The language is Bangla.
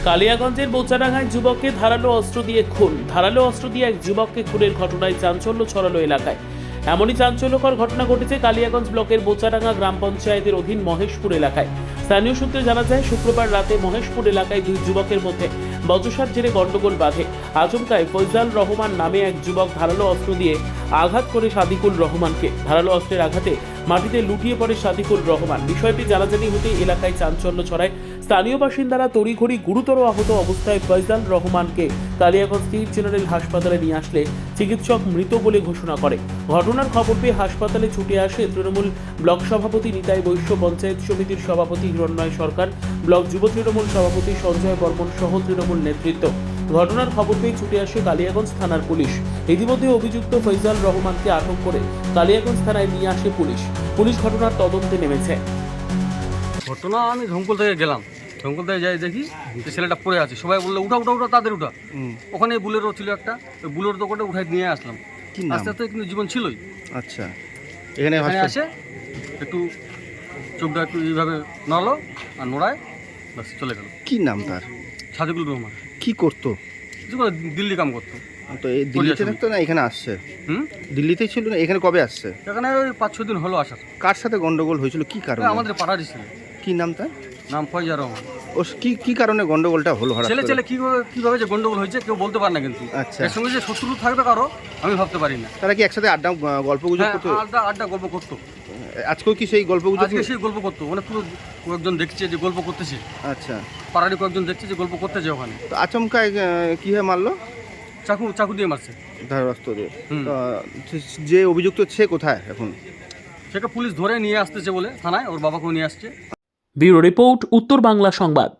কালিয়াগঞ্জের বোচাডাঙ্গায় যুবককে ধারালো অস্ত্র দিয়ে খুন। ধারালো অস্ত্র দিয়ে এক যুবককে খুনের ঘটনায় চাঞ্চল্য ছড়ালো এলাকায়। এমনই চাঞ্চল্যকর ঘটনা ঘটেছে কালিয়াগঞ্জ ব্লকের বোচাডাঙ্গা গ্রাম পঞ্চায়েতের অধীন মহেশপুর এলাকায়। স্থানীয় সূত্রে জানা যায়, শুক্রবার রাতে মহেশপুর এলাকায় দুই যুবকের মধ্যে বচসার জেরে গন্ডগোল বাধে। আচমকায় ফৈজাল রহমান নামে এক যুবক ধারালো অস্ত্র দিয়ে আঘাত করে সাদিকুল রহমানকে। ধারালো অস্ত্রের আঘাতে মাটিতে লুটিয়ে পড়ে সাদিকুল রহমান। বিষয়টি জানাজানি হতে এলাকায় চাঞ্চল্য ছড়ায়। স্থানীয় বাসিন্দারা তড়িঘড়ি গুরুতর আহত অবস্থায় ফৈজাল রহমানকে কালিয়াগঞ্জ সিভিল জেনারেল হাসপাতালে নিয়ে আসলে চিকিৎসক মৃত বলে ঘোষণা করে। ঘটনার খবর পেয়ে হাসপাতালে ছুটে আসে তৃণমূল ব্লক সভাপতি নিতাই বৈশ্য, পঞ্চায়েত সমিতির সভাপতি হিরণ্ময় সরকার, ব্লক যুব তৃণমূল সভাপতি সঞ্জয় বর্মন সহ তৃণমূল নেতৃত্ব। ঘটনার খবর পেয়ে ছুটে আসে কালিয়াগঞ্জ থানার পুলিশ। ইতিমধ্যে অভিযুক্ত ফৈজাল রহমানকে আটক করে কালিয়াগঞ্জ থানায় নিয়ে আসে পুলিশ। পুলিশ ঘটনার তদন্তে নেমেছে। ঘটনা আমি ধমকল থেকে গেলাম, ধমকল থেকে যাই দেখি যে ছেলেটা পড়ে আছে। সবাই বললো উঠা উঠা উঠা, তাদের উঠা। ওখানে বুলেরও ছিল একটা, ওই বুলের দোকানে উঠাই নিয়ে আসলাম। আস্তে আস্তে কিন্তু জীবন ছিলই। আচ্ছা, এখানে আসে একটু চোখটা একটু এইভাবে নড়লো আর নোড়ায় বাস চলে গেল। কি নাম তার? সাদিকুল রহমান। কি করতো? কিছু করে দিল্লি কাম করতো। তো এই দিল্লিতে থাকতো না এখানে আসছে? দিল্লিতেই ছিল না, এখানে কবে আসছে? এখানে ওই 5-6 দিন হলো আসার। কার সাথে গন্ডগোল হয়েছিল, কি কারণে? আমাদের পাড়ারই ছিল। কি নাম তার? নাম ফয়জা রহমান। ও কি কারণে গন্ডগোলটা হলো? ছেলে কিভাবে যে গন্ডগোল হয়েছে কেউ বলতে পারে না, কিন্তু আচ্ছা, এর সঙ্গে যে শত্রু থাকবে কারো আমি ভাবতে পারি না। তারা কি একসাথে আড্ডা গল্প গুজব করতো? আড্ডা গল্প করতো। আজকেও কি সেই গল্প গুজব? আজকে সেই গল্প করতো, মানে পুরো কয়েকজন দেখছে যে গল্প করতেছে। আচ্ছা, পাড়ারই কয়েকজন দেখছে যে গল্প করতেছে ওখানে। তো আচমকায় কিভাবে মারলো? চাকু দিয়ে মারছে, ধারালো দিয়ে। তো যে অভিযুক্ত সে কোথায় এখন? সেটা পুলিশ ধরে নিয়ে আসতেছে বলে থানায়, ওর বাবাকেও নিয়ে আসছে। ব্যুরো রিপোর্ট, উত্তর বাংলা সংবাদ।